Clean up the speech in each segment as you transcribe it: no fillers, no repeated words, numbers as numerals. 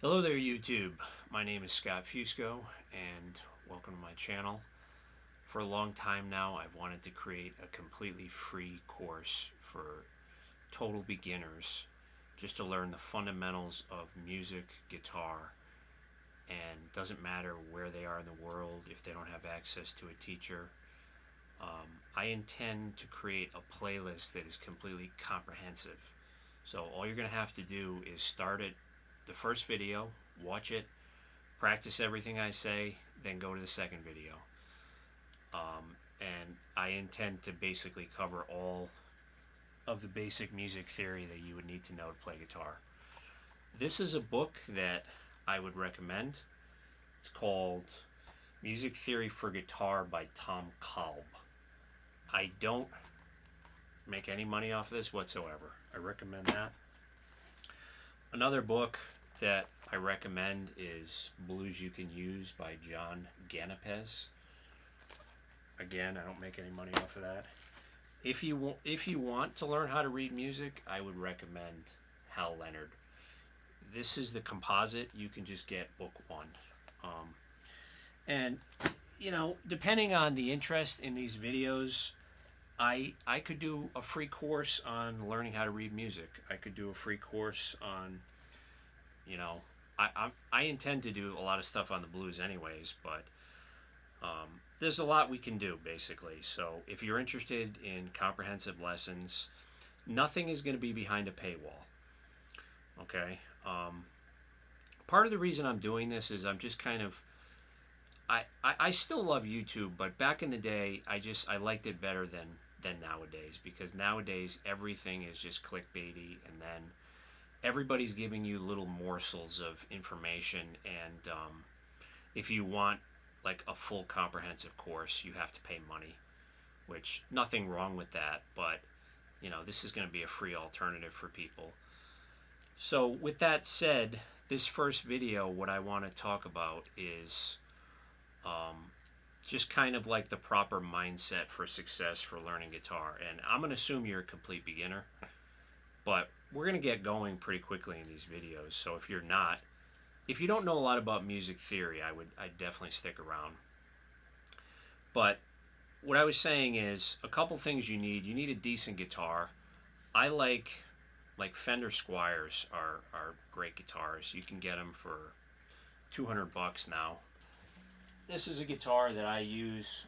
Hello there, YouTube. My name is Scott Fusco, and welcome to my channel. For a long time now, I've wanted to create a completely free course for total beginners, just to learn the fundamentals of music, guitar, and doesn't matter where they are in the world if they don't have access to a teacher. I intend to create a playlist that is completely comprehensive. So all you're going to have to do is start at the first video, watch it, practice everything I say, then go to the second video. And I intend to basically cover all of the basic music theory that you would need to know to play guitar. This is a book that I would recommend. It's called Music Theory for Guitar by Tom Kolb. I don't make any money off of this whatsoever. I recommend that. Another book that I recommend is Blues You Can Use by John Ganapes. Again, I don't make any money off of that. If you want to learn how to read music, I would recommend Hal Leonard. This is the composite. You can just get book one. And, depending on the interest in these videos, I could do a free course on learning how to read music. I could do a free course on, I intend to do a lot of stuff on the blues anyways, but there's a lot we can do, basically. So if you're interested in comprehensive lessons, nothing is going to be behind a paywall, okay? Part of the reason I'm doing this is I'm just kind of, I still love YouTube, but back in the day, I liked it better than nowadays, because nowadays everything is just clickbaity, and then everybody's giving you little morsels of information, and if you want like a full comprehensive course, you have to pay money, which nothing wrong with that, but this is going to be a free alternative for people. So with that said, this first video, what I want to talk about is just kind of like the proper mindset for success for learning guitar. And I'm going to assume you're a complete beginner, but we're going to get going pretty quickly in these videos. So if you don't know a lot about music theory, I'd definitely stick around. But what I was saying is a couple things you need. You need a decent guitar. I like Fender Squiers are great guitars. You can get them for $200 now. This is a guitar that I use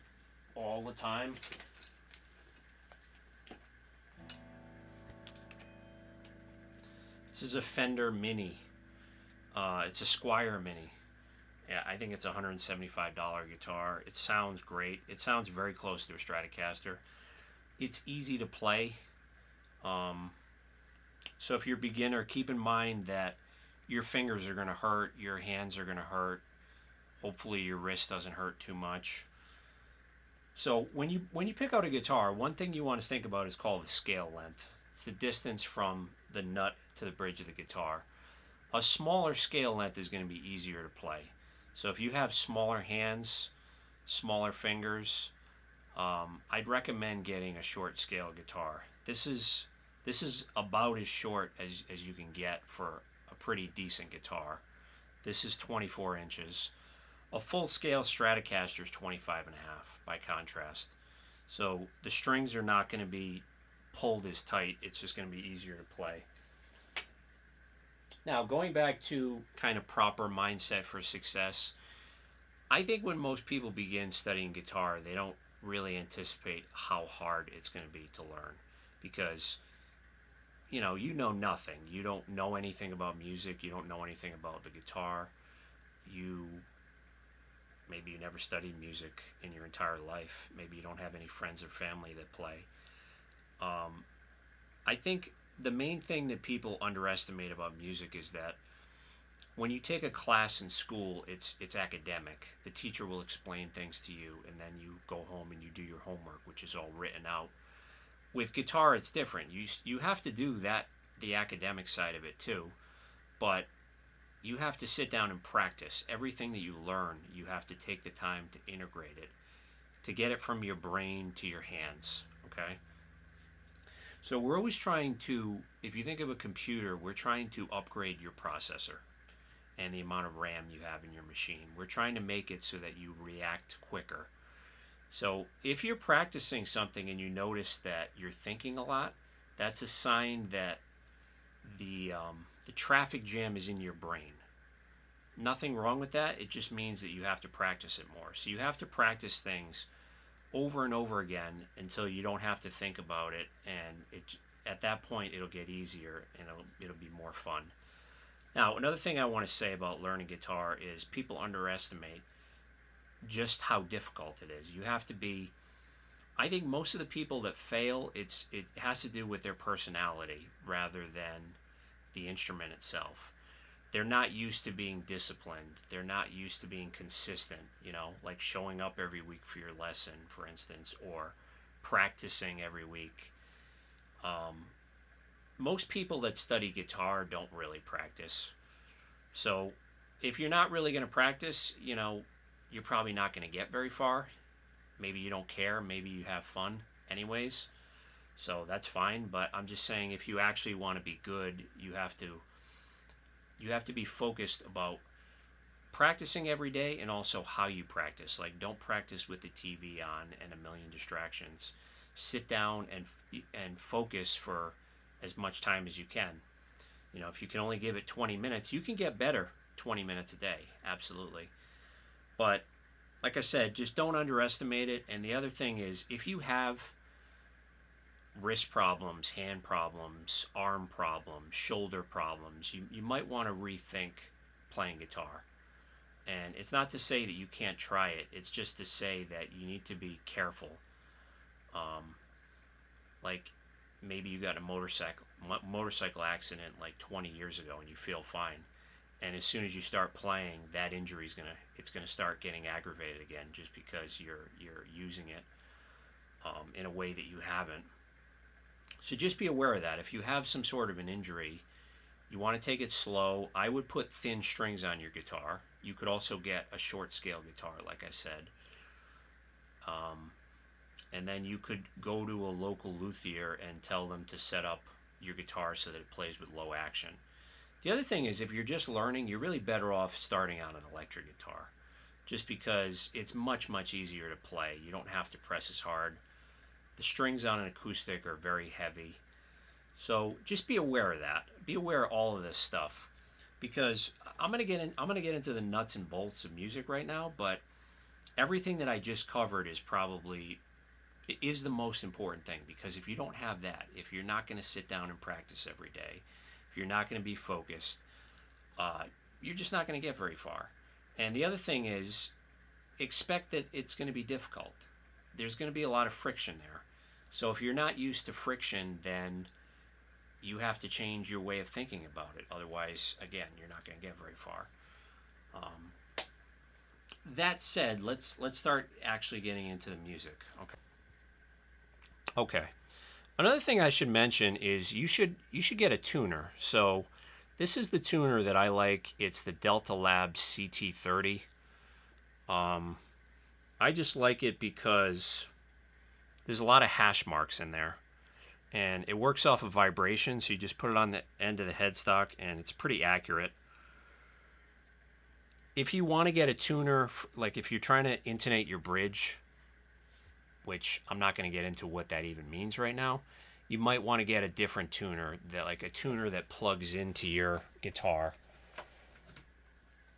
all the time. This is a Fender Mini. It's a Squier Mini. Yeah, I think it's a $175 guitar. It sounds great. It sounds very close to a Stratocaster. It's easy to play. So if you're a beginner, keep in mind that your fingers are going to hurt, your hands are going to hurt. Hopefully your wrist doesn't hurt too much. So when you pick out a guitar, one thing you want to think about is called the scale length. It's the distance from the nut to the bridge of the guitar. A smaller scale length is going to be easier to play. So if you have smaller hands, smaller fingers, I'd recommend getting a short scale guitar. This is about as short as you can get for a pretty decent guitar. This is 24 inches. A full scale Stratocaster is 25 and a half by contrast. So the strings are not going to be pulled as tight. It's just going to be easier to play. Now, going back to kind of proper mindset for success, I think when most people begin studying guitar, they don't really anticipate how hard it's going to be to learn, because you know nothing. You don't know anything about music. You don't know anything about the guitar. Maybe you never studied music in your entire life. Maybe you don't have any friends or family that play. I think the main thing that people underestimate about music is that when you take a class in school, it's academic. The teacher will explain things to you, and then you go home and you do your homework, which is all written out. With guitar, it's different. You have to do that, the academic side of it too, but you have to sit down and practice. Everything that you learn, you have to take the time to integrate it, to get it from your brain to your hands, okay? So we're always trying to, if you think of a computer, we're trying to upgrade your processor. and the amount of RAM you have in your machine. We're trying to make it so that you react quicker. So if you're practicing something and you notice that you're thinking a lot, that's a sign that the traffic jam is in your brain. Nothing wrong with that. It just means that you have to practice it more. So you have to practice things over and over again until you don't have to think about it, and at that point it'll get easier and it'll be more fun. Now, another thing I want to say about learning guitar is people underestimate just how difficult it is. You have to be, I think most of the people that fail, it has to do with their personality rather than the instrument itself. They're not used to being disciplined. They're not used to being consistent, like showing up every week for your lesson, for instance, or practicing every week. Most people that study guitar don't really practice. So if you're not really going to practice, you're probably not going to get very far. Maybe you don't care. Maybe you have fun anyways. So that's fine. But I'm just saying, if you actually want to be good, you have to be focused about practicing every day, and also how you practice. Like, don't practice with the TV on and a million distractions. Sit down and focus for as much time as you can. If you can only give it 20 minutes, you can get better 20 minutes a day, absolutely. But like I said, just don't underestimate it. And the other thing is, if you have wrist problems, hand problems, arm problems, shoulder problems, you might want to rethink playing guitar. And it's not to say that you can't try it. It's just to say that you need to be careful. Like, maybe you got a motorcycle accident like 20 years ago and you feel fine. And as soon as you start playing, that injury it's gonna start getting aggravated again, just because you're using it in a way that you haven't. So just be aware of that. If you have some sort of an injury, you want to take it slow. I would put thin strings on your guitar. You could also get a short scale guitar, like I said. And then you could go to a local luthier and tell them to set up your guitar so that it plays with low action. The other thing is, if you're just learning, you're really better off starting out an electric guitar, just because it's much, much easier to play. You don't have to press as hard. The strings on an acoustic are very heavy. So just be aware of that. Be aware of all of this stuff, because I'm gonna get into the nuts and bolts of music right now. But everything that I just covered is the most important thing, because if you don't have that, if you're not going to sit down and practice every day, if you're not going to be focused, you're just not going to get very far. And the other thing is, expect that it's going to be difficult. There's going to be a lot of friction there. So if you're not used to friction, then you have to change your way of thinking about it. Otherwise, again, you're not going to get very far. That said, let's start actually getting into the music. Okay. Another thing I should mention is you should get a tuner. So this is the tuner that I like. It's the Delta Labs CT30. I just like it because there's a lot of hash marks in there, and it works off of vibration. So you just put it on the end of the headstock, and it's pretty accurate. If you want to get a tuner, like if you're trying to intonate your bridge, which I'm not going to get into what that even means right now, you might want to get a different tuner, a tuner that plugs into your guitar.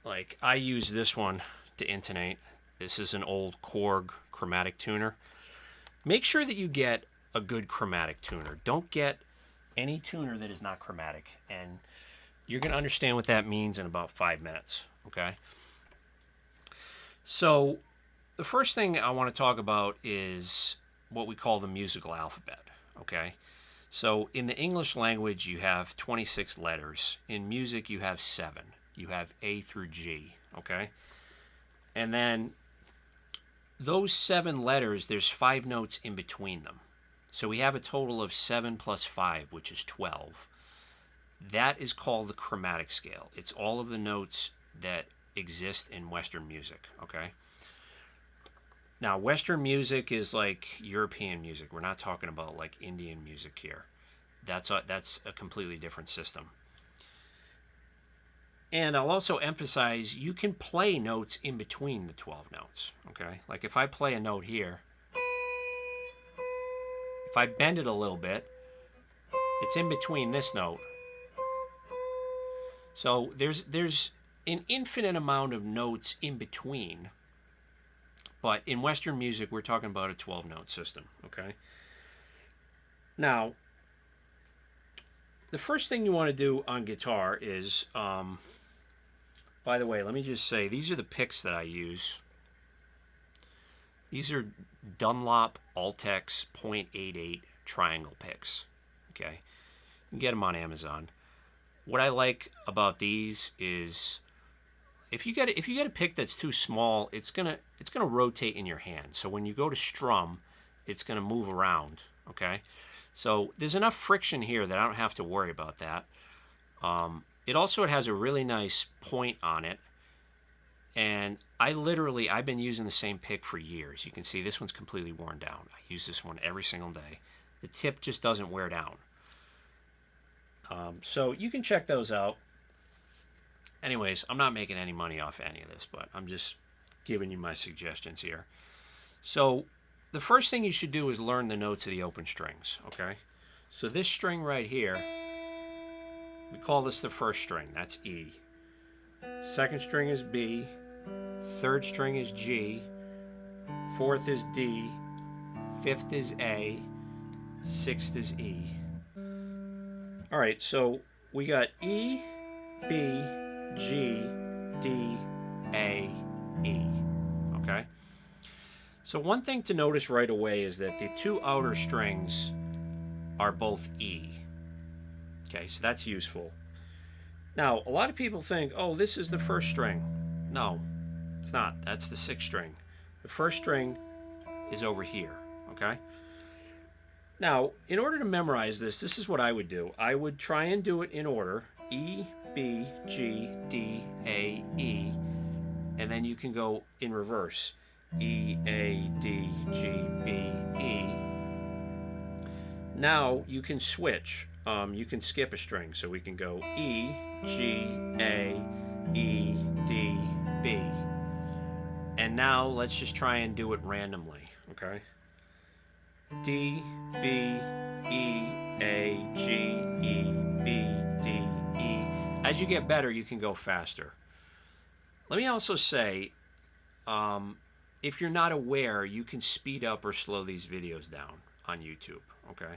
Like, I use this one to intonate. This is an old Korg Chromatic tuner. Make sure that you get a good chromatic tuner. Don't get any tuner that is not chromatic, and you're going to understand what that means in about 5 minutes, okay? So the first thing I want to talk about is what we call the musical alphabet, okay? So in the English language, you have 26 letters. In music, you have 7. You have A through G, okay? And then those 7 letters, there's 5 notes in between them. So we have a total of 7 plus 5, which is 12. That is called the chromatic scale. It's all of the notes that exist in Western music, okay? Now, Western music is like European music. We're not talking about like Indian music here. That's a completely different system. And I'll also emphasize you can play notes in between the 12 notes, okay? Like if I play a note here, if I bend it a little bit, it's in between this note. So there's an infinite amount of notes in between, but in Western music, we're talking about a 12-note system, okay? Now, the first thing you want to do on guitar is, by the way, let me just say, these are the picks that I use. These are Dunlop Altex .88 triangle picks, okay? You can get them on Amazon. What I like about these is if you get a pick that's too small, it's gonna rotate in your hand. So when you go to strum, it's gonna move around, okay? So there's enough friction here that I don't have to worry about that. It also has a really nice point on it. And I've been using the same pick for years. You can see this one's completely worn down. I use this one every single day. The tip just doesn't wear down. So you can check those out. Anyways, I'm not making any money off any of this, but I'm just giving you my suggestions here. So the first thing you should do is learn the notes of the open strings, okay? So this string right here, we call this the first string. That's E. Second string is B. Third string is G. Fourth is D. Fifth is A. Sixth is E. All right, so we got E, B, G, D, A, E. Okay? So one thing to notice right away is that the two outer strings are both E. Okay, so that's useful. Now, a lot of people think, oh, this is the first string. No, it's not. That's the sixth string. The first string is over here, okay? Now, in order to memorize this, this is what I would do. I would try and do it in order. E, B, G, D, A, E. And then you can go in reverse. E, A, D, G, B, E. Now you can switch. You can skip a string. So we can go E, G, A, E, D, B. And now let's just try and do it randomly, okay? D, B, E, A, G, E, B, D, E. As you get better, you can go faster. Let me also say, if you're not aware, you can speed up or slow these videos down on YouTube, okay?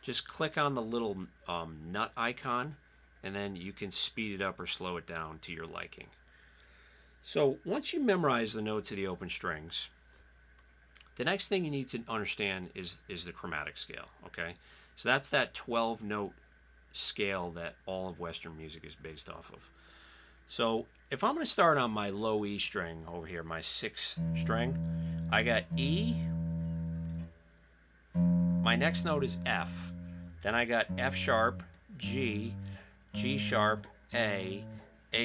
Just click on the little nut icon, and then you can speed it up or slow it down to your liking. So once you memorize the notes of the open strings, the next thing you need to understand is the chromatic scale, okay? So that's that 12-note scale that all of Western music is based off of. So if I'm going to start on my low E string over here, my sixth string, I got E. My next note is F. Then I got F sharp, G, G sharp, A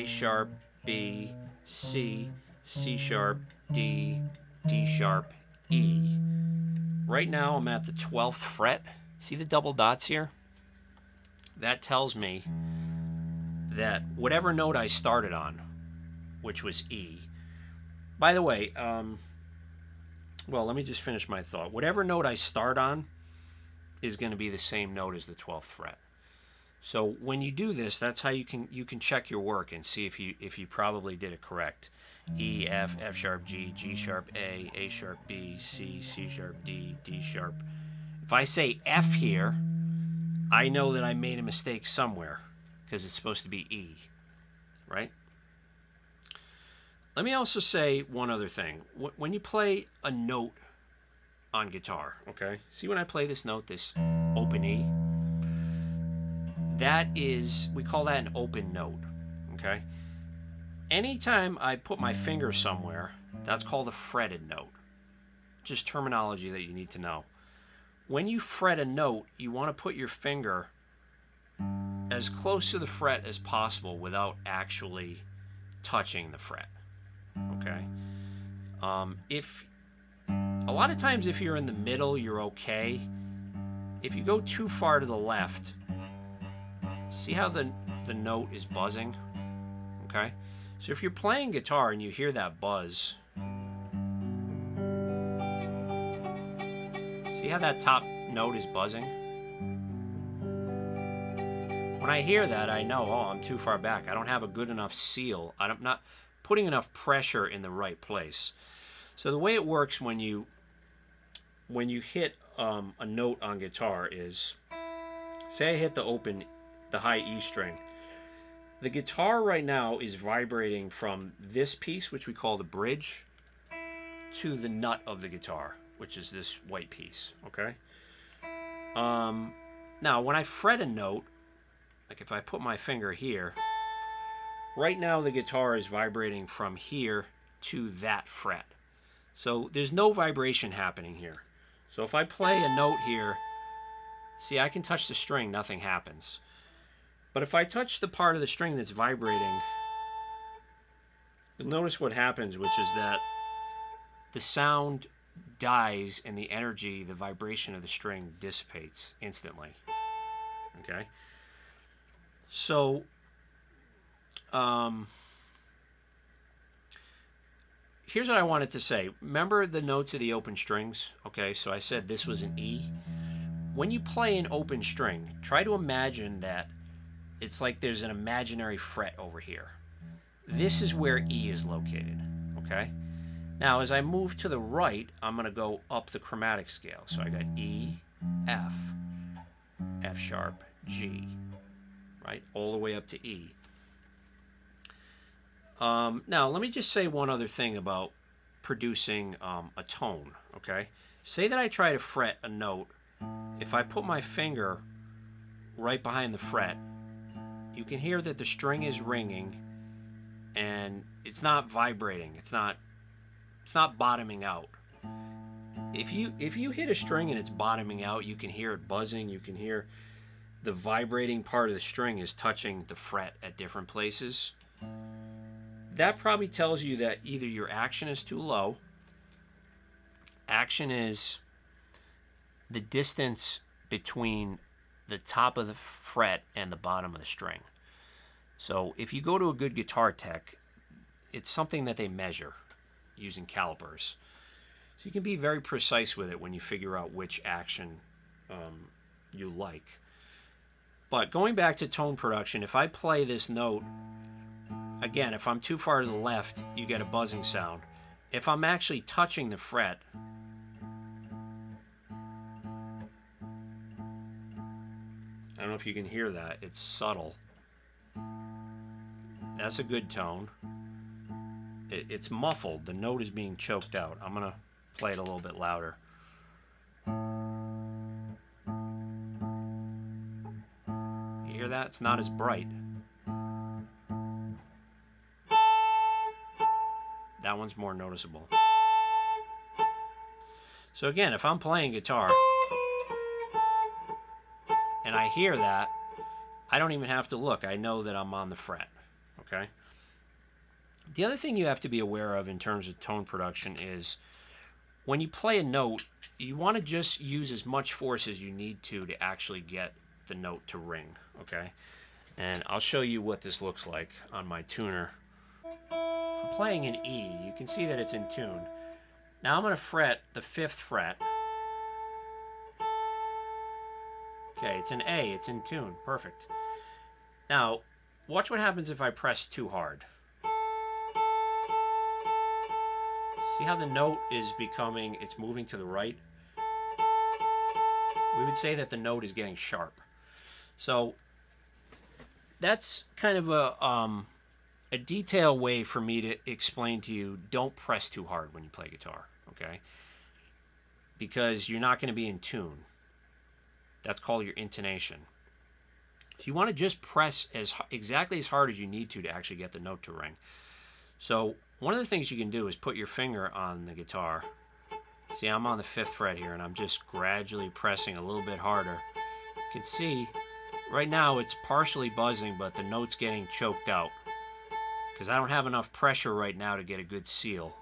sharp, B, C, C sharp, D, D sharp, E. Right now I'm at the 12th fret. See the double dots here? That tells me that whatever note I started on, which was E. By the way, well, let me just finish my thought. Whatever note I start on is going to be the same note as the 12th fret. So when you do this, that's how you can check your work and see if you probably did it correct. E, F, F sharp, G, G sharp, A sharp, B, C, C sharp, D, D sharp. If I say F here, I know that I made a mistake somewhere because it's supposed to be E, right? Let me also say one other thing. When you play a note on guitar, okay? See when I play this note, this open E? That is, we call that an open note, okay? Anytime I put my finger somewhere, that's called a fretted note. Just terminology that you need to know. When you fret a note, you want to put your finger as close to the fret as possible without actually touching the fret, okay? If a lot of times if you're in the middle, you're okay. If you go too far to the left, see how the note is buzzing? okay? So if you're playing guitar and you hear that buzz, see how that top note is buzzing? When I hear that, I know, oh, I'm too far back. I don't have a good enough seal. I'm not putting enough pressure in the right place. So the way it works when you hit a note on guitar is, say I hit the high E string. The guitar right now is vibrating from this piece, which we call the bridge, to the nut of the guitar, which is this white piece, okay? Now, when I fret a note, like if I put my finger here, right now the guitar is vibrating from here to that fret. So there's no vibration happening here. So if I play a note here, see, I can touch the string, nothing happens. But if I touch the part of the string that's vibrating, you'll notice what happens, which is that the sound dies and the energy, the vibration of the string dissipates instantly. Okay? So, here's what I wanted to say. Remember the notes of the open strings? Okay, so I said this was an E. When you play an open string, try to imagine that it's like there's an imaginary fret over here. This is where E is located, okay? Now, as I move to the right, I'm going to go up the chromatic scale. So I got E, F, F sharp, G, right? All the way up to E. Now, let me just say one other thing about producing a tone, okay? Say that I try to fret a note. If I put my finger right behind the fret, you can hear that the string is ringing and it's not vibrating. It's not bottoming out. If you hit a string and it's bottoming out, you can hear it buzzing. You can hear the vibrating part of the string is touching the fret at different places. That probably tells you that either your action is too low. Action is the distance between the top of the fret and the bottom of the string. So if you go to a good guitar tech, it's something that they measure using calipers. So you can be very precise with it when you figure out which action you like. But going back to tone production, if I play this note, again, if I'm too far to the left, you get a buzzing sound. If I'm actually touching the fret, I don't know if you can hear that. It's subtle. That's a good tone. It's muffled. The note is being choked out. I'm going to play it a little bit louder. You hear that? It's not as bright. That one's more noticeable. So again, if I'm playing guitar and I hear that, I don't even have to look. I know that I'm on the fret, okay? The other thing you have to be aware of in terms of tone production is when you play a note, you want to just use as much force as you need to actually get the note to ring, okay? And I'll show you what this looks like on my tuner. I'm playing an E. You can see that it's in tune. Now I'm going to fret the 5th fret. Okay, it's an A. It's in tune. Perfect. Now, watch what happens if I press too hard. See how the note is becoming, it's moving to the right? We would say that the note is getting sharp. So that's kind of a detailed way for me to explain to you, don't press too hard when you play guitar, okay? Because you're not going to be in tune. That's called your intonation. So you want to just press exactly as hard as you need to actually get the note to ring. So one of the things you can do is put your finger on the guitar. See, I'm on the 5th fret here, and I'm just gradually pressing a little bit harder. You can see, right now it's partially buzzing, but the note's getting choked out because I don't have enough pressure right now to get a good seal.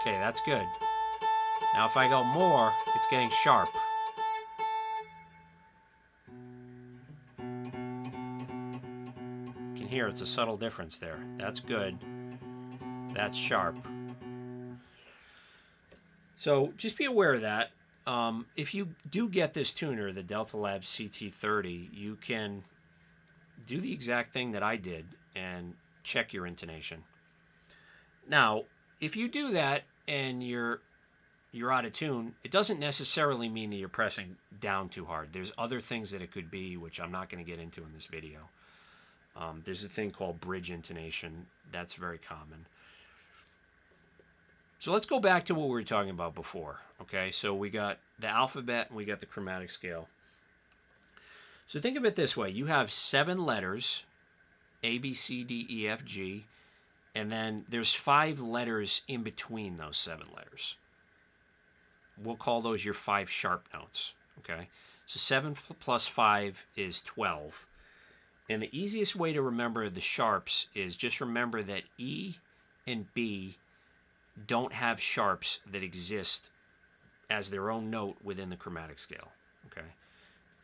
Okay, that's good. Now if I go more, it's getting sharp. hear it's a subtle difference there. That's good. That's sharp. So just be aware of that. If you do get this tuner, the Delta Lab CT30, you can do the exact thing that I did and check your intonation. Now, if you do that and you're out of tune, it doesn't necessarily mean that you're pressing down too hard. There's other things that it could be, which I'm not going to get into in this video. There's a thing called bridge intonation. That's very common. So let's go back to what we were talking about before. Okay, so we got the alphabet and we got the chromatic scale. So think of it this way. You have 7 letters, A, B, C, D, E, F, G, and then there's 5 letters in between those 7 letters. We'll call those your 5 sharp notes. Okay, so 7 plus 5 is 12. And the easiest way to remember the sharps is just remember that E and B don't have sharps that exist as their own note within the chromatic scale. Okay,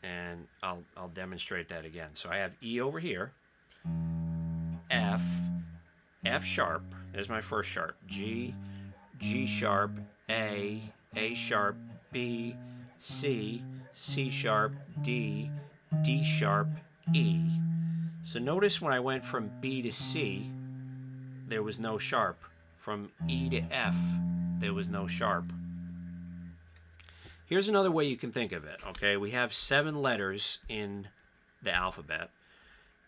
and I'll demonstrate that again. So I have E over here, F, F sharp, there's my first sharp, G, G sharp, A sharp, B, C, C sharp, D, D sharp, E. So notice when I went from B to C, there was no sharp. From E to F, there was no sharp. Here's another way you can think of it, okay? We have 7 letters in the alphabet.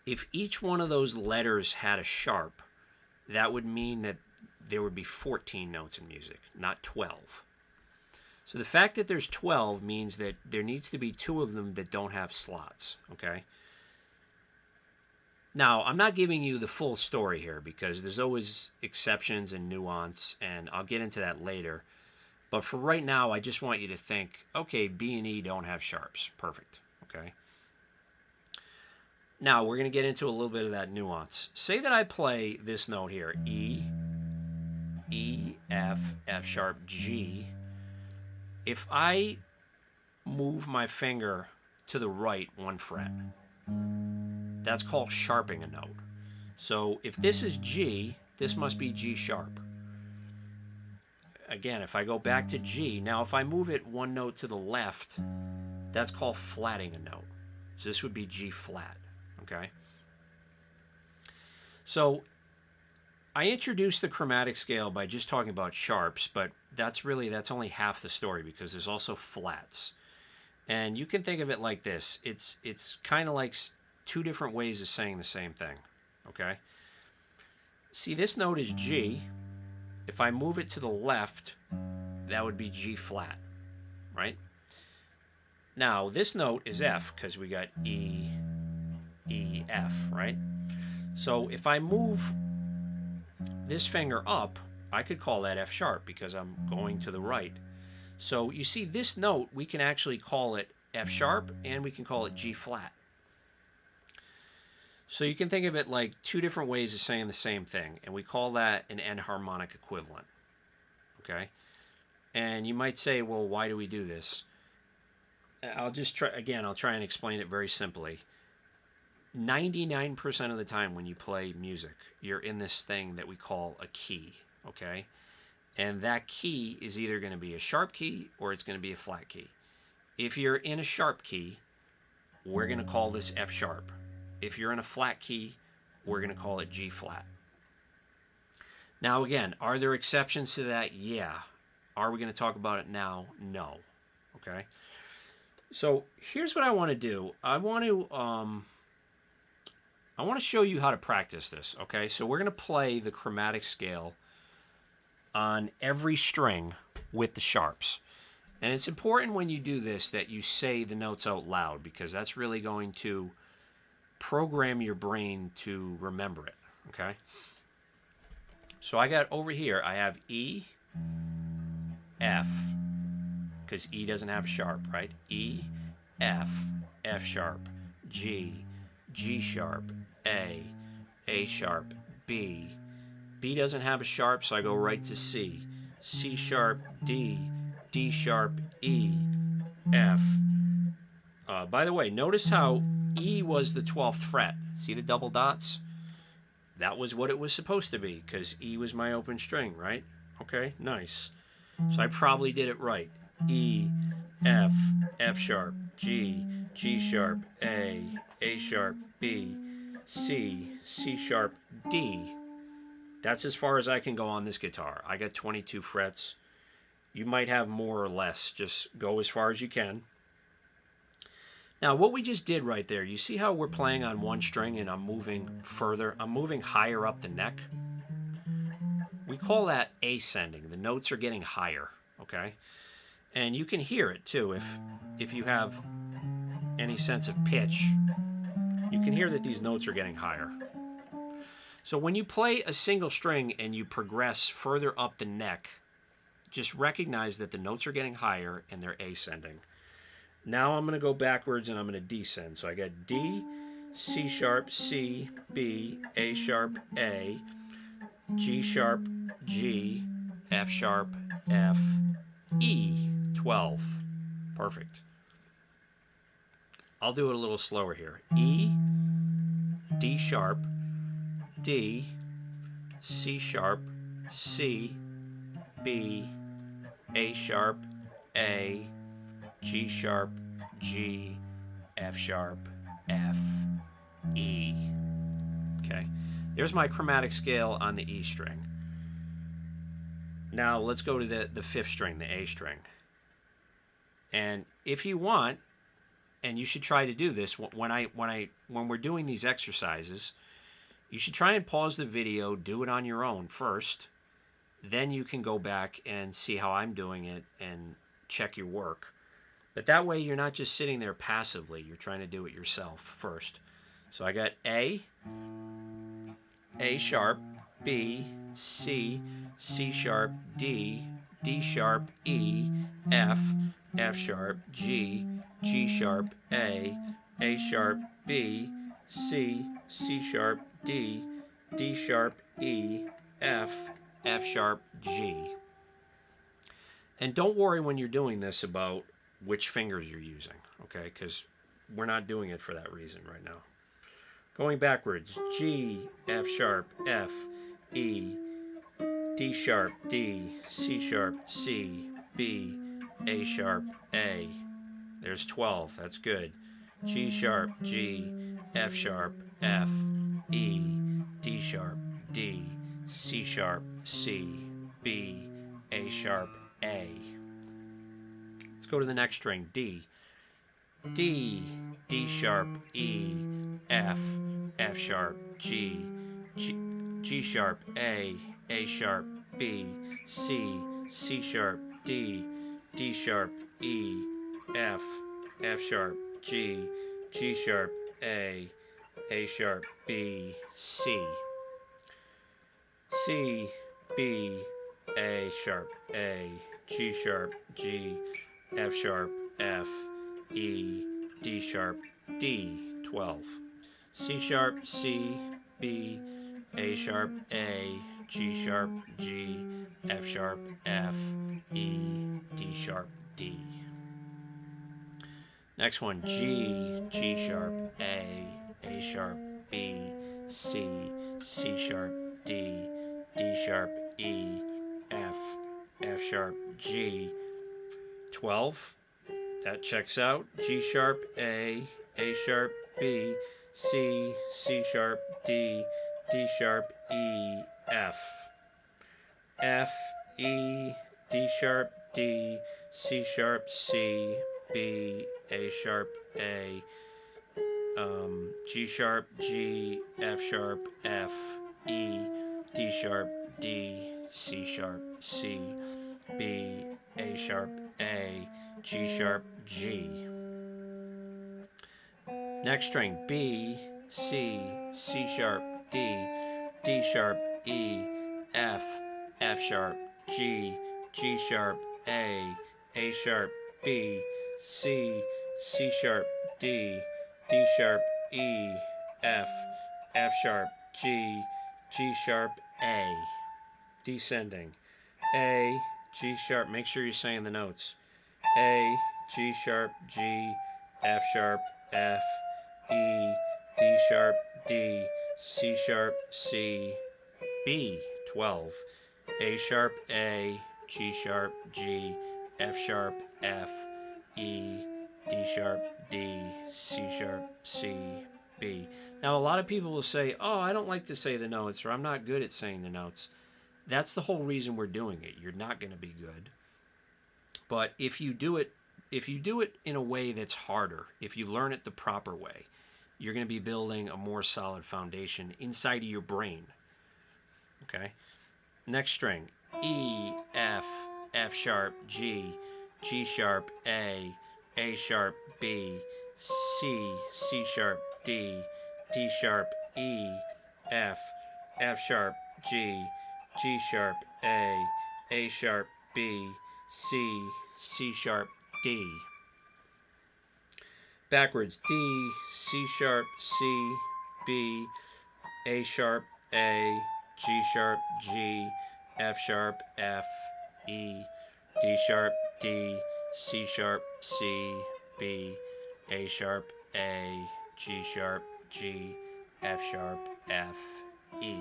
If each one of those letters had a sharp, that would mean that there would be 14 notes in music, not 12. So the fact that there's 12 means that there needs to be 2 of them that don't have slots, okay? Now, I'm not giving you the full story here because there's always exceptions and nuance, and I'll get into that later. But for right now, I just want you to think, okay, B and E don't have sharps. Perfect, okay? Now, we're going to get into a little bit of that nuance. Say that I play this note here, E, E, F, F sharp, G. If I move my finger to the right 1 fret, that's called sharping a note. So if this is G, this must be G sharp. Again, if I go back to G, now if I move it 1 note to the left, that's called flatting a note. So this would be G flat, okay? So I introduced the chromatic scale by just talking about sharps, but that's only half the story because there's also flats. And you can think of it like this. It's kind of like 2 different ways of saying the same thing, okay? See, this note is G. If I move it to the left, that would be G flat, right? Now, this note is F because we got E, E, F, right? So if I move this finger up, I could call that F sharp because I'm going to the right. So you see, this note, we can actually call it F sharp and we can call it G flat. So you can think of it like 2 different ways of saying the same thing, and we call that an enharmonic equivalent, okay? And you might say, well, why do we do this? I'll try and explain it very simply. 99% of the time when you play music, you're in this thing that we call a key, okay? And that key is either going to be a sharp key or it's going to be a flat key. If you're in a sharp key, we're going to call this F sharp. If you're in a flat key, we're going to call it G flat. Now again, are there exceptions to that? Yeah. Are we going to talk about it now? No. Okay. So here's what I want to do. I want to show you how to practice this. Okay. So we're going to play the chromatic scale on every string with the sharps. And it's important when you do this that you say the notes out loud because that's really going to program your brain to remember it, okay? So I got over here, I have E, F, because E doesn't have a sharp, right? E, F, F sharp, G, G sharp, A sharp, B. B doesn't have a sharp, so I go right to C. C sharp, D, D sharp, E, F. By the way, notice how E was the 12th fret. See the double dots? That was what it was supposed to be, because E was my open string, right? Okay, nice. So I probably did it right. E, F, F sharp, G, G sharp, A sharp, B, C, C sharp, D. That's as far as I can go on this guitar. I got 22 frets. You might have more or less. Just go as far as you can. Now, what we just did right there, you see how we're playing on one string and I'm moving further? I'm moving higher up the neck. We call that ascending. The notes are getting higher, okay? And you can hear it too. If you have any sense of pitch, you can hear that these notes are getting higher. So when you play a single string and you progress further up the neck, just recognize that the notes are getting higher and they're ascending. Now I'm going to go backwards and I'm going to descend. So I got D, C sharp, C, B, A sharp, A, G sharp, G, F sharp, F, E, 12. Perfect. I'll do it a little slower here. E, D sharp, D, C sharp, C, B, A sharp, A, G sharp, G, F sharp, F, E. Okay, there's my chromatic scale on the E string. Now let's go to the fifth string, the A string. And if you want, and you should try to do this when we're doing these exercises, you should try and pause the video, do it on your own first. Then you can go back and see how I'm doing it and check your work. But that way you're not just sitting there passively. You're trying to do it yourself first. So I got A sharp, B, C, C sharp, D, D sharp, E, F, F sharp, G, G sharp, A sharp, B, C, C sharp, D, D sharp, E, F, F sharp, G. And don't worry when you're doing this about which fingers you're using, okay? Because we're not doing it for that reason right now. Going backwards, G, F sharp, F, E, D sharp, D, C sharp, C, B, A sharp, A. There's 12, that's good. G sharp, G, F sharp, F, E, D sharp, D, C sharp, C, B, A sharp, A. Let's go to the next string, D. D, D sharp, E, F, F sharp, G, G sharp, A sharp, B, C, C sharp, D, D sharp, E, F, F sharp, G, G sharp, A sharp, B, C. C, B, A sharp, A, G sharp, G, F sharp, F, E, D sharp, D, 12. C sharp, C, B, A sharp, A, G sharp, G, F sharp, F, E, D sharp, D. Next one, G, G sharp, A sharp, B, C, C sharp, D, D sharp, E, F, F sharp, G, 12. That checks out. G sharp, A sharp, B, C, C sharp, D, D sharp, E, F. F, E, D sharp, D, C sharp, C, B, A sharp, A, G sharp, G, F sharp, F, E, D sharp, D, C sharp, C, B, A sharp, A, G sharp, G. Next string, B, C, C sharp, D, D sharp, E, F, F sharp, G, G sharp, A sharp, B, C, C sharp, D, D sharp, E, F, F sharp, G, G sharp, A. Descending. A, G sharp, make sure you're saying the notes. A, G sharp, G, F sharp, F, E, D sharp, D, C sharp, C, B, 12, A sharp, A, G sharp, G, F sharp, F, E, D sharp, D, C sharp, C, B. Now, a lot of people will say, oh, I don't like to say the notes, or I'm not good at saying the notes. That's the whole reason we're doing it. You're not going to be good. But if you do it in a way that's harder, if you learn it the proper way, you're going to be building a more solid foundation inside of your brain. Okay? Next string. E, F, F sharp, G, G sharp, A sharp, B, C, C sharp, D, D sharp, E, F, F sharp, G, G sharp, A sharp, B, C, C sharp, D. Backwards. D, C sharp, C, B, A sharp, A, G sharp, G, F sharp, F, E, D sharp, D, C sharp, C, B, A sharp, A, G sharp, G, F sharp, F, E.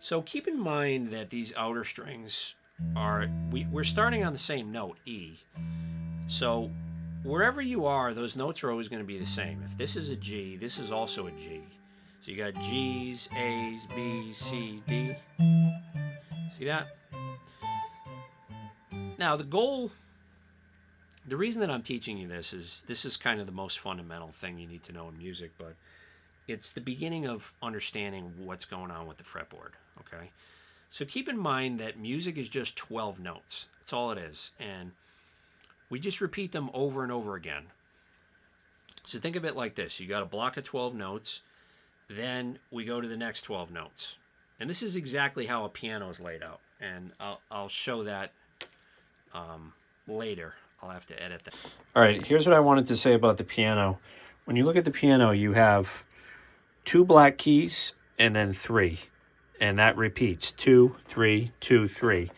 So keep in mind that these outer strings are, we're starting on the same note, E. So wherever you are, those notes are always going to be the same. If this is a G, this is also a G. So you got G's, A's, B's, C, D. See that? Now the reason that I'm teaching you this is kind of the most fundamental thing you need to know in music, but it's the beginning of understanding what's going on with the fretboard, okay? So keep in mind that music is just 12 notes. That's all it is. And we just repeat them over and over again. So think of it like this. You got a block of 12 notes. Then we go to the next 12 notes. And this is exactly how a piano is laid out. And I'll show that later. I'll have to edit that. All right, here's what I wanted to say about the piano. When you look at the piano, you have 2 black keys and then 3. And that repeats 2, 3, 2, 3.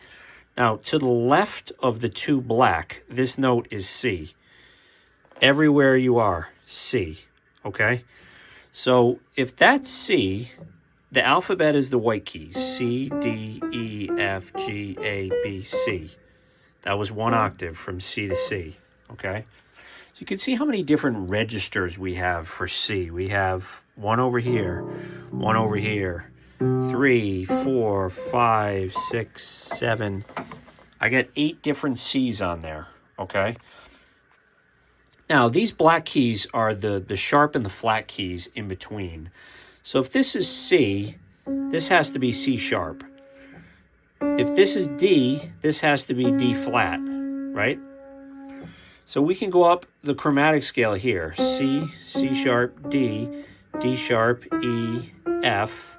Now, to the left of the 2 black, this note is C. Everywhere you are, C. Okay? So if that's C, the alphabet is the white keys. C, D, E, F, G, A, B, C. That was 1 octave from C to C. Okay? So you can see how many different registers we have for C. We have 1 over here, 1 over here, 3, 4, 5, 6, 7. I got 8 different C's on there, okay? Now, these black keys are the sharp and the flat keys in between. So if this is C, this has to be C sharp. If this is D, this has to be D flat, right? So we can go up the chromatic scale here. C, C sharp, D, D sharp, E, F.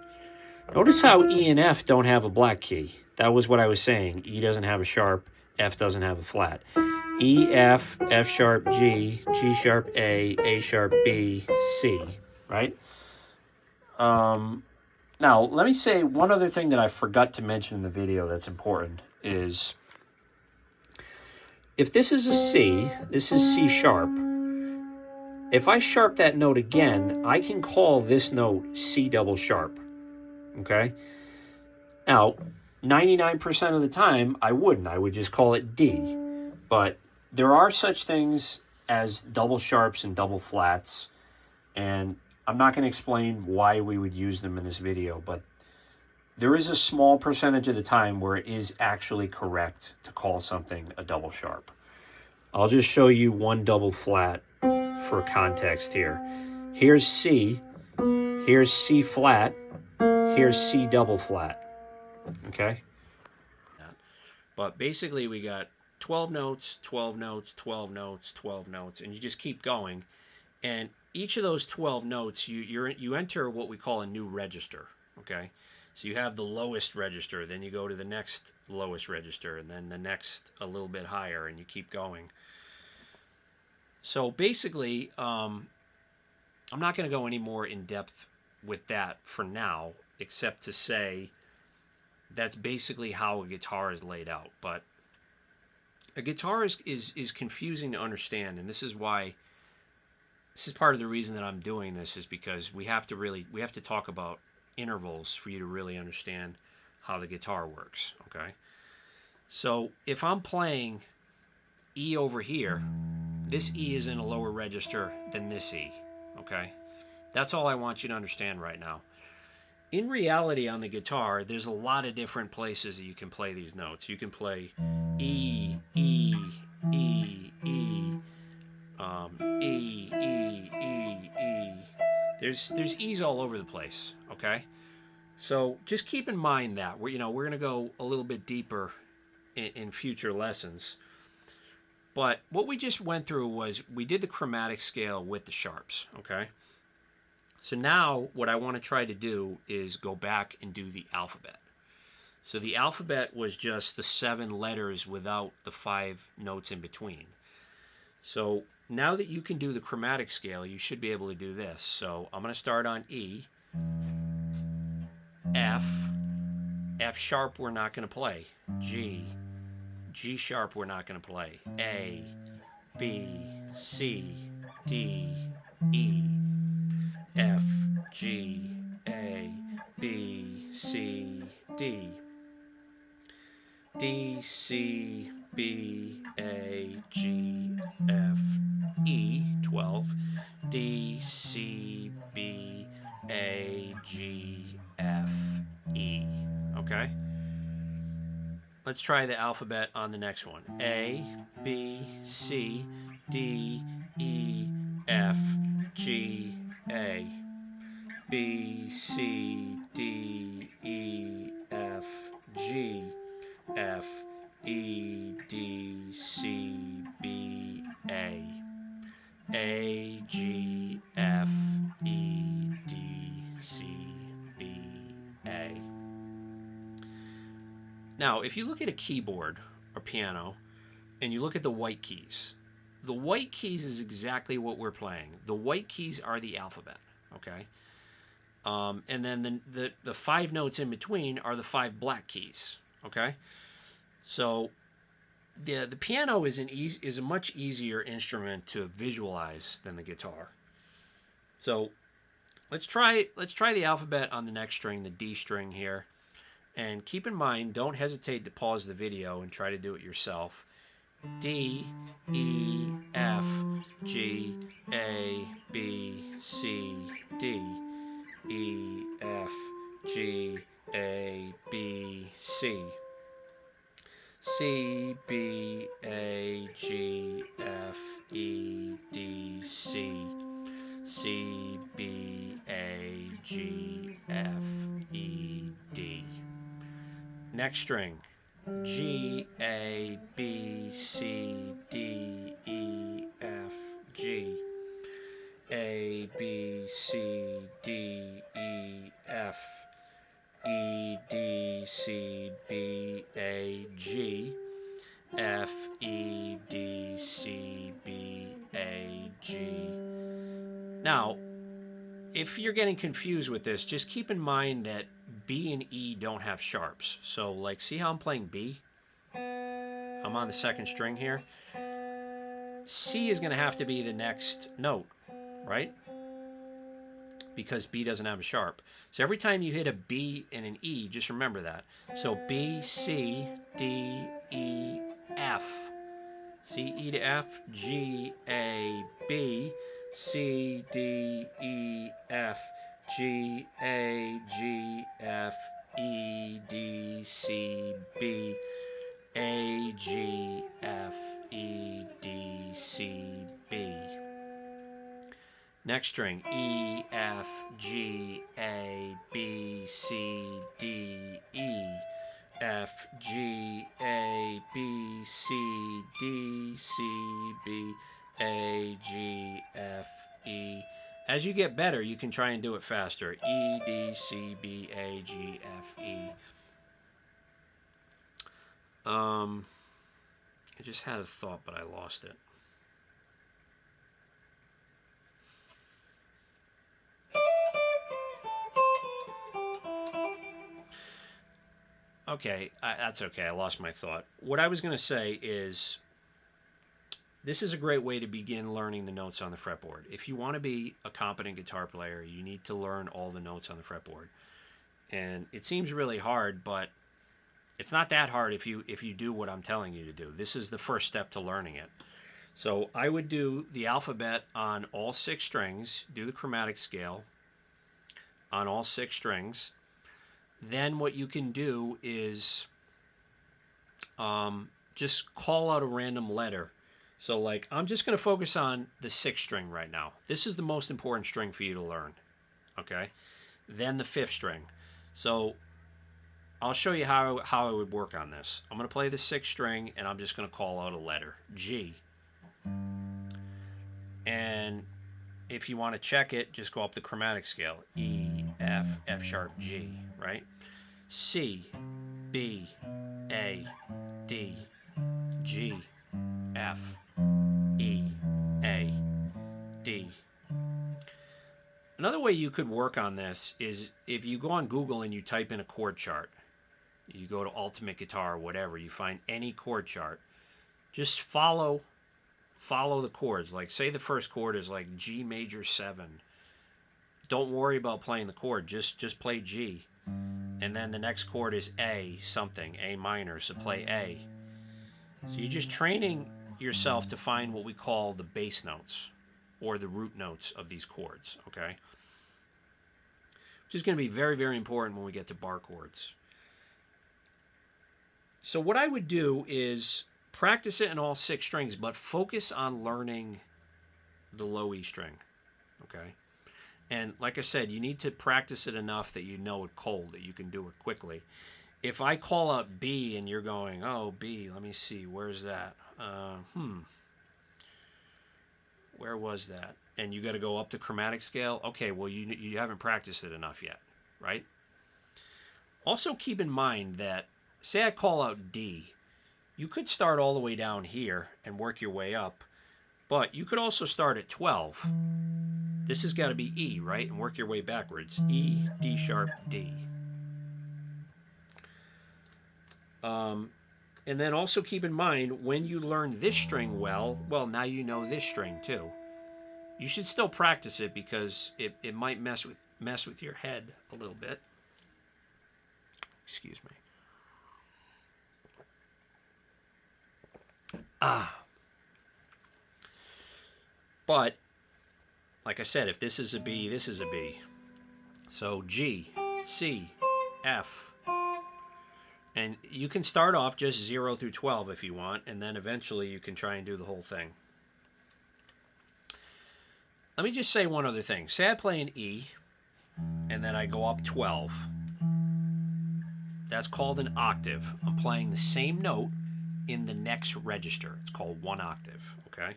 Notice how E and F don't have a black key. That was what I was saying. E doesn't have a sharp, F doesn't have a flat. E, F, F sharp, G, G sharp, A sharp, B, C, right? Now, let me say one other thing that I forgot to mention in the video that's important is if this is a C, this is C sharp. If I sharp that note again, I can call this note C double sharp, okay? Now, 99% of the time, I wouldn't. I would just call it D. But there are such things as double sharps and double flats, and I'm not going to explain why we would use them in this video, but there is a small percentage of the time where it is actually correct to call something a double sharp. I'll just show you 1 double flat for context here. Here's C, here's C flat, here's C double flat, okay? But basically we got 12 notes, 12 notes, 12 notes, 12 notes, and you just keep going. And each of those 12 notes, you enter what we call a new register, okay? So you have the lowest register, then you go to the next lowest register, and then the next a little bit higher, and you keep going. So basically, I'm not going to go any more in depth with that for now, except to say that's basically how a guitar is laid out. But a guitar is confusing to understand, and this is why This is part of the reason that I'm doing this, is because we have to talk about intervals for you to really understand how the guitar works, okay? So if I'm playing E over here, this E is in a lower register than this E, okay? That's all I want you to understand right now. In reality, on the guitar, there's a lot of different places that you can play these notes. You can play E, E, E, E, E, E, E, E. There's E's all over the place, okay? So just keep in mind that we're going to go a little bit deeper in future lessons. But what we just went through was we did the chromatic scale with the sharps, okay? So now what I want to try to do is go back and do the alphabet. So the alphabet was just the 7 letters without the 5 notes in between. So now that you can do the chromatic scale, you should be able to do this. So I'm going to start on E, F, F sharp we're not going to play, G, G sharp we're not going to play, A, B, C, D, E, F, G, A, B, C, D, D, C, B, A, G, F, E, 12, D, C, B, A, G, F, E. Okay? Let's try the alphabet on the next one. A, B, C, D, E, F, G, A, B, C, D, E, F, G, F, E, D, C, B, A, G, F, E, D, C, B, A. Now, if you look at a keyboard or piano and you look at the white keys, the white keys is exactly what we're playing. The white keys are the alphabet, okay? And then the 5 notes in between are the 5 black keys, okay? So the piano is a much easier instrument to visualize than the guitar. So let's try the alphabet on the next string, the D string here. And keep in mind, don't hesitate to pause the video and try to do it yourself. D, E, F, G, A, B, C, D, E, F, G, A, B, C, C, B, A, G, F, E, D, C, C, B, A, G, F, E, D. Next string, G, A, B, C, D, E, F, G, A, B, C, D, E, F, E, D, C, B, A, G, F, E, D, C, B, A, G. Now, if you're getting confused with this, just keep in mind that B and E don't have sharps. So, like, see how I'm playing B? I'm on the second string here. C is going to have to be the next note, right? Because B doesn't have a sharp. So every time you hit a B and an E, just remember that. So B, C, D, E, F. C, E to F, G, A, B, C, D, E, F, G, A, G, F, E, D, C, B, A, G, F, E, D, C, B. Next string, E, F, G, A, B, C, D, E, F, G, A, B, C, D, C, B, A, G, F, E. As you get better, you can try and do it faster. E, D, C, B, A, G, F, E. I just had a thought, but I lost it. Okay, that's okay. I lost my thought. What I was going to say is this is a great way to begin learning the notes on the fretboard. If you want to be a competent guitar player, you need to learn all the notes on the fretboard. And it seems really hard, but it's not that hard if you do what I'm telling you to do. This is the first step to learning it. So I would do the alphabet on all 6 strings, do the chromatic scale on all 6 strings. Then what you can do is just call out a random letter. So like, I'm just going to focus on the 6th string right now. This is the most important string for you to learn, okay? Then the 5th string. So I'll show you how I would work on this. I'm going to play the 6th string, and I'm just going to call out a letter, G. And if you want to check it, just go up the chromatic scale. E, F, F sharp, G, right? C, B, A, D, G, F, E, A, D. Another way you could work on this is if you go on Google and you type in a chord chart. You go to Ultimate Guitar or whatever, you find any chord chart. Just follow the chords. Like, say the first chord is like G major 7. Don't worry about playing the chord. Just play G. And then the next chord is A something, A minor, so play A. So you're just training yourself to find what we call the bass notes or the root notes of these chords, okay? Which is going to be very, very important when we get to bar chords. So what I would do is practice it in all 6 strings, but focus on learning the low E string, okay? And like I said, you need to practice it enough that you know it cold, that you can do it quickly. If I call out B and you're going, oh, B, let me see, where's that? Where was that? And you got to go up the chromatic scale. Okay, well, you haven't practiced it enough yet, right? Also keep in mind that, say I call out D, you could start all the way down here and work your way up, but you could also start at 12. This has got to be E, right? And work your way backwards. E, D sharp, D. And then also keep in mind, when you learn this string well, now you know this string too. You should still practice it because it might mess with your head a little bit. Excuse me. But, like I said, if this is a B, this is a B. So G, C, F. And you can start off just 0 through 12 if you want, and then eventually you can try and do the whole thing. Let me just say one other thing. Say I play an E, and then I go up 12. That's called an octave. I'm playing the same note in the next register. It's called 1 octave, okay?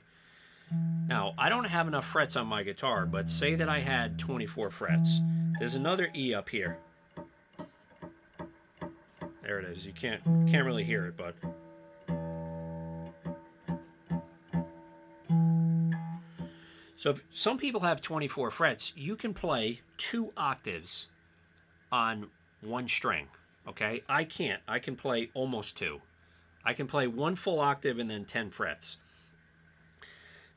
Now, I don't have enough frets on my guitar, but say that I had 24 frets. There's another E up here. There it is. You can't really hear it, but so if some people have 24 frets, you can play 2 octaves on 1 string, okay? I can't. I can play almost 2. I can play 1 full octave and then 10 frets.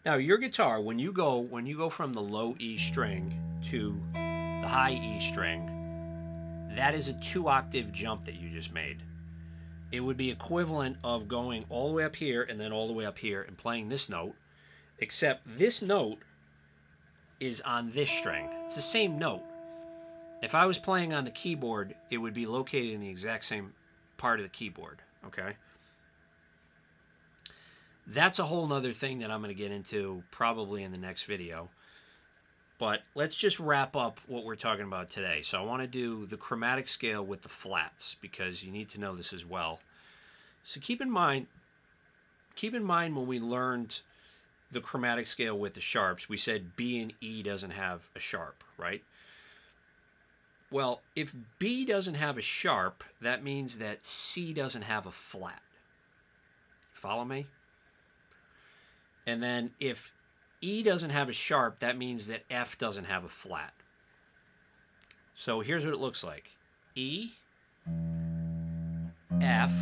Now, your guitar, when you go from the low E string to the high E string, that is a 2 octave jump that you just made. It would be equivalent of going all the way up here and then all the way up here and playing this note, except this note is on this string. It's the same note. If I was playing on the keyboard, it would be located in the exact same part of the keyboard, okay? That's a whole nother thing that I'm going to get into probably in the next video. But let's just wrap up what we're talking about today. So I want to do the chromatic scale with the flats because you need to know this as well. So keep in mind when we learned the chromatic scale with the sharps, we said B and E doesn't have a sharp, right? Well, if B doesn't have a sharp, that means that C doesn't have a flat. Follow me? And then if E doesn't have a sharp, that means that F doesn't have a flat. So here's what it looks like. E, F,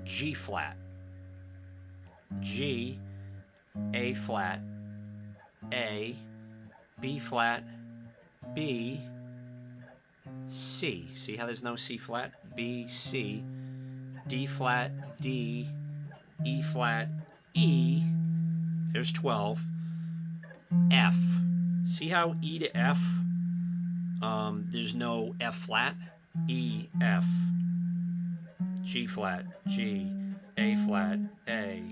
G flat. G, A flat, A, B flat, B, C. See how there's no C flat? B, C, D flat, D, E flat, E. There's 12. F. See how E to F, there's no F flat? E, F. G flat, G, A flat, A,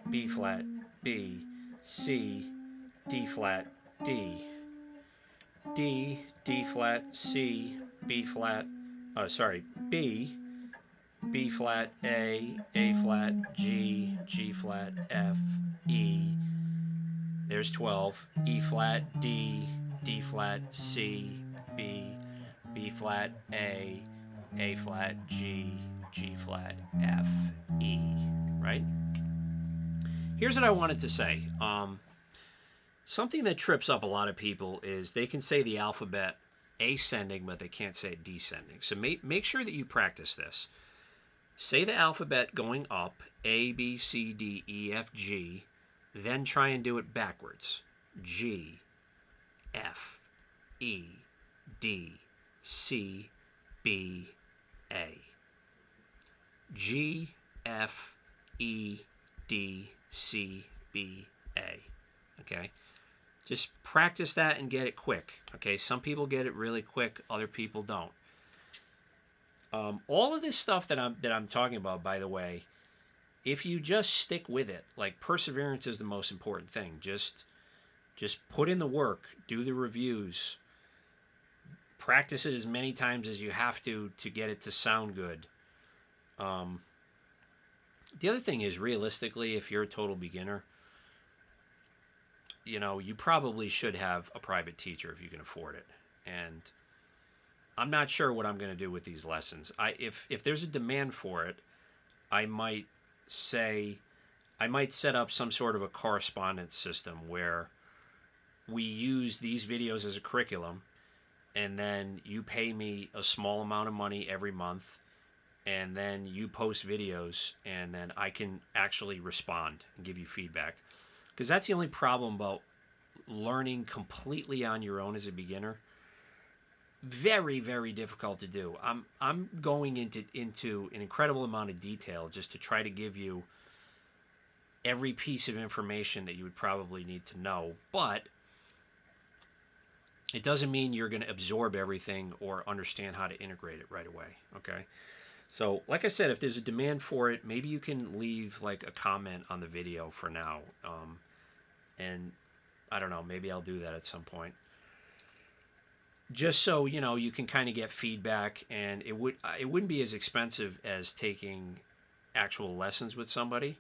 B flat, B, C, D flat, D. D, D flat, C, B flat, B, B flat, A flat, G, G flat, F, E. There's 12. E flat, D, D flat, C, B, B flat, A flat, G, G flat, F, E. Right? Here's what I wanted to say. Something that trips up a lot of people is they can say the alphabet ascending, but they can't say it descending. So make sure that you practice this. Say the alphabet going up, A, B, C, D, E, F, G, then try and do it backwards. G, F, E, D, C, B, A. G, F, E, D, C, B, A. Okay? Just practice that and get it quick. Okay? Some people get it really quick, other people don't. All of this stuff that I'm talking about, by the way, if you just stick with it, like perseverance is the most important thing. Just put in the work, do the reviews, practice it as many times as you have to get it to sound good. The other thing is, realistically, if you're a total beginner, you probably should have a private teacher if you can afford it. And I'm not sure what I'm going to do with these lessons. If there's a demand for it, I might set up some sort of a correspondence system where we use these videos as a curriculum, and then you pay me a small amount of money every month, and then you post videos, and then I can actually respond and give you feedback. Because that's the only problem about learning completely on your own as a beginner. Very, very difficult to do. I'm going into an incredible amount of detail just to try to give you every piece of information that you would probably need to know, but it doesn't mean you're going to absorb everything or understand how to integrate it right away. Okay? So, like I said, if there's a demand for it, maybe you can leave like a comment on the video for now. And I don't know, maybe I'll do that at some point. Just so you can kind of get feedback, and it wouldn't be as expensive as taking actual lessons with somebody.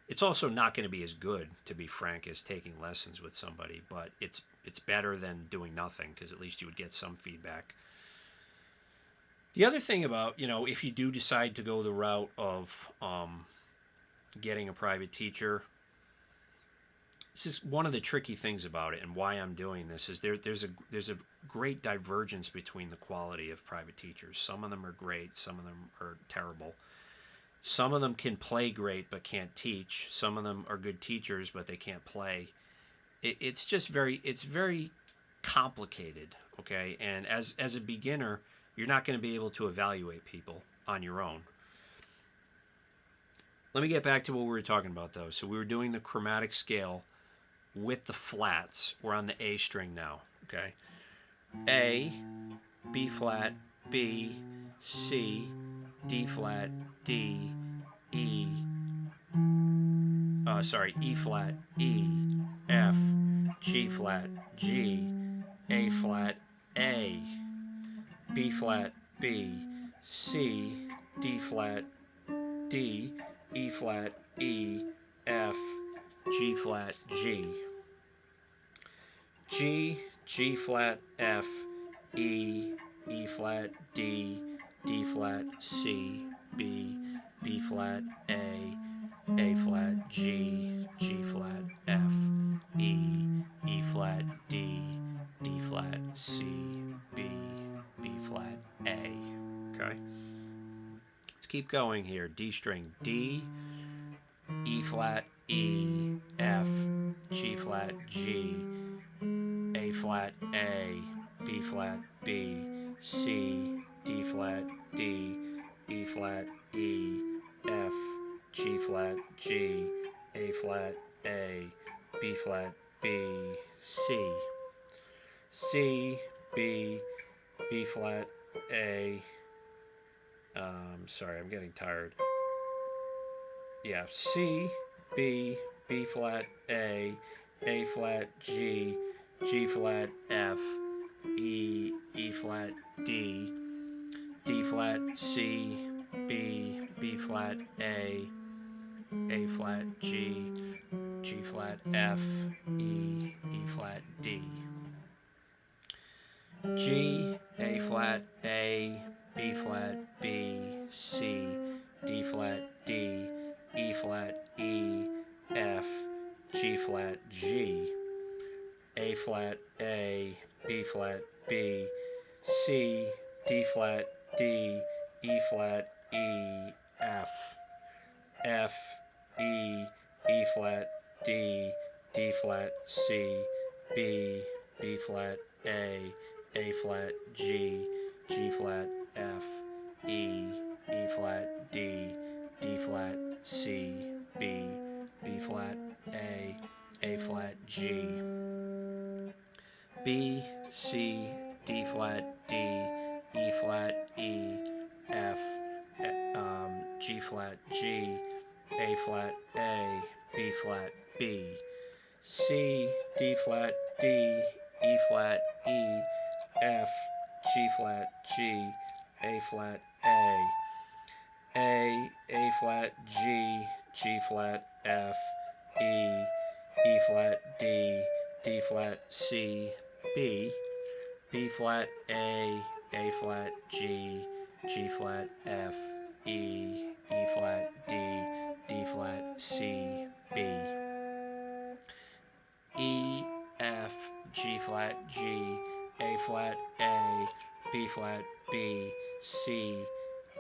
It's also not going to be as good, to be frank, as taking lessons with somebody, but it's better than doing nothing, because at least you would get some feedback. The other thing about, if you do decide to go the route of getting a private teacher, this is one of the tricky things about it, and why I'm doing this is there's a great divergence between the quality of private teachers. Some of them are great, some of them are terrible. Some of them can play great but can't teach. Some of them are good teachers but they can't play. It's very complicated, okay? And as a beginner, you're not going to be able to evaluate people on your own. Let me get back to what we were talking about, though. So we were doing the chromatic scale with the flats. We're on the A string now, okay? A, B flat, B, C, D flat, D, E, E flat, E, F, G flat, G, A flat, A, B flat, B, C, D flat, D, E flat, E, F, G flat, G. G, G flat, F, E, E flat, D, D flat, C, B, B flat, A flat, G, G flat, F, E, E flat, D, D flat, C, B, B flat, A. Okay? Let's keep going here. D string, D, E flat, E, F, G flat, G, A flat, A, B flat, B, C, D flat, D, E flat, E, F, G flat, G, A flat, A, B flat, B, C, C, B, B flat, A. Sorry, I'm getting tired. Yeah, C, B, B flat, A flat, G, G flat, F, E, E flat, D, D flat, C, B, B flat, A flat, G, G flat, F, E, E flat, D. G, A flat, A, B flat, B, C, D flat, D, E flat, E, F, G flat, G, A flat, A, B flat, B, C, D flat, D, E flat, E, F, F, E, E flat, D, D flat, C, B, B flat, A flat, G, G flat, F, E, E flat, D, D flat, C, B, B flat, A flat, G, B, C, D flat, D, E flat, E, F, G flat, G, A flat, A, B flat, B, C, D flat, D, E flat, E, F, G flat, G, A flat, A flat, G, G flat, F, E, E flat, D, D flat, C, B, B flat, A flat, G, G flat, F, E, E flat, D, D flat, C, B, E, F, G flat, G, A flat, A, B flat, B, C,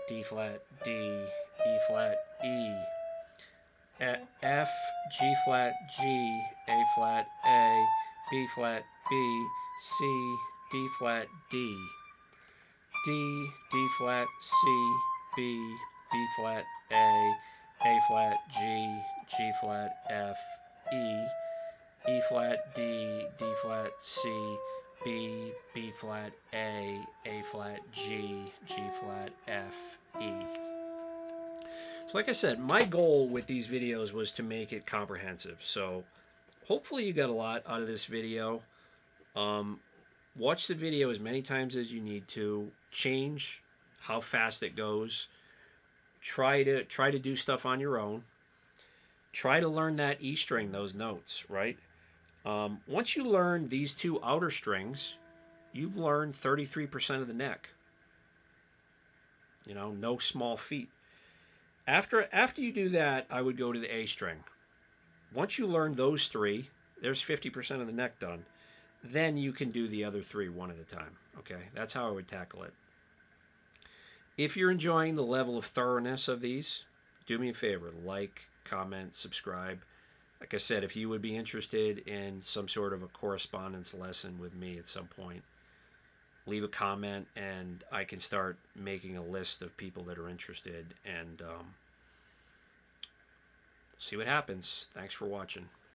D flat, D, E flat, E, F, G flat, G, A flat, A, B flat, B, C, D flat, D, D, D flat, C, B, B flat, A flat, G, G flat, F, E, E flat, D, D flat, C, B, B flat, A flat, G, G flat, F, E. So like I said, my goal with these videos was to make it comprehensive. So hopefully you got a lot out of this video. Watch the video as many times as you need to. Change how fast it goes. Try to do stuff on your own. Try to learn that E string, those notes, right? Once you learn these two outer strings, you've learned 33% of the neck. You know, no small feat. After you do that, I would go to the A string. Once you learn those three, there's 50% of the neck done. Then you can do the other three one at a time. Okay, that's how I would tackle it. If you're enjoying the level of thoroughness of these, do me a favor, like, comment, subscribe. Like I said, if you would be interested in some sort of a correspondence lesson with me at some point, leave a comment and I can start making a list of people that are interested and see what happens. Thanks for watching.